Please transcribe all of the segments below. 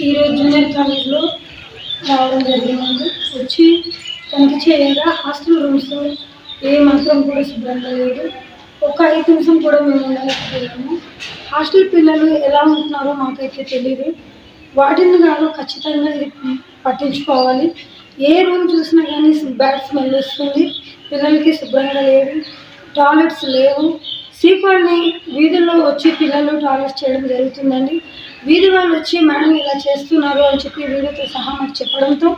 ఈరోజు జూనియర్ కాలేజ్లో రావడం జరిగిందండి. వచ్చి తనిఖీ చేయగా హాస్టల్ రూమ్స్ ఏమాత్రం కూడా శుభ్రంగా లేదు. ఒక 5 నిమిషం కూడా మేము ఉండలేకపోయాము. హాస్టల్ పిల్లలు ఎలా ఉంటున్నారో మాకైతే తెలియదు. వాటిని కాదు ఖచ్చితంగా ఇది పట్టించుకోవాలి. ఏ రూమ్ చూసినా కానీ బ్యాడ్ స్మెల్ వస్తుంది. పిల్లలకి శుభ్రంగా లేదు, టాయిలెట్స్ లేవు. సీపాల్ని వీధుల్లో వచ్చి పిల్లలు టాయిలెట్స్ చేయడం జరుగుతుందండి. వీధి వాళ్ళు వచ్చి మేడం ఇలా చేస్తున్నారు అని చెప్పి వీడియోతో సహా మాకు చెప్పడంతో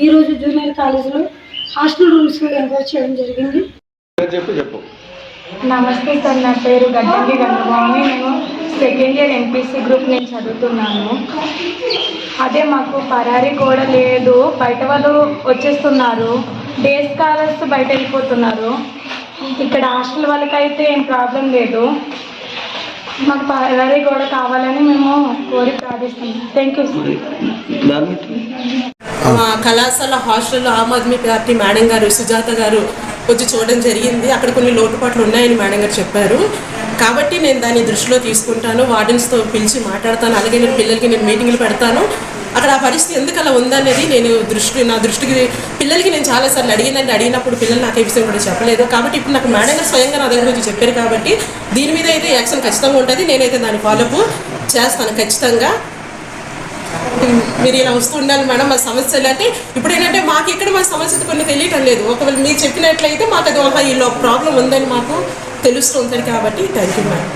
ఈరోజు జూనియర్ కాలేజీలో హాస్టల్ రూమ్స్ ఎంక్వైరీ చేయడం జరిగింది. నమస్తే సార్, నా పేరు గడ్డంగి గంగభవాని. నేను సెకండ్ ఇయర్ ఎంపీసీ గ్రూప్ నేను చదువుతున్నాను. అదే మాకు పరారీ కూడా లేదు, బయట వాళ్ళు వచ్చేస్తున్నారు, డే స్కాలర్స్ బయట వెళ్ళిపోతున్నారు. ఇక్కడ హాస్టల్ వాళ్ళకైతే ఏం ప్రాబ్లం లేదు. మాకు పరారీ కూడా కావాలని మేము కోరి ప్రార్థిస్తున్నాం. Thank you sir. మా కళాశాల హాస్టల్లో ఆమ్ ఆద్మీ పార్టీ మేడం గారు సుజాత గారు వచ్చి చూడడం జరిగింది. అక్కడ కొన్ని లోటుపాట్లు ఉన్నాయని మేడం గారు చెప్పారు. కాబట్టి నేను దాన్ని దృష్టిలో తీసుకుంటాను, వార్డెన్స్తో పిలిచి మాట్లాడతాను. అలాగే నేను పిల్లలకి మీటింగ్లు పెడతాను. అక్కడ ఆ పరిస్థితి ఎందుకు అలా ఉందనేది నేను నా దృష్టికి పిల్లలకి నేను చాలాసార్లు అడిగినప్పుడు పిల్లలు నాకు ఏ విషయం కూడా చెప్పలేదు. కాబట్టి ఇప్పుడు నాకు మేడం గారు స్వయంగా నా దగ్గర వచ్చి చెప్పారు. కాబట్టి దీని మీద అయితే యాక్షన్ ఖచ్చితంగా ఉంటుంది. నేనైతే దాన్ని ఫాలోఅప్ చేస్తాను ఖచ్చితంగా. మీరు ఇలా వస్తూ ఉండాలి మేడం. మా సమస్యలు అంటే ఇప్పుడు ఏంటంటే మాకు ఇక్కడ మా సమస్య కొన్ని తెలియటం లేదు. ఒకవేళ మీరు చెప్పినట్లయితే మాకు అది ఒక ప్రాబ్లం ఉందని మాకు తెలుస్తుంది. కాబట్టి థ్యాంక్ యూ మేడం.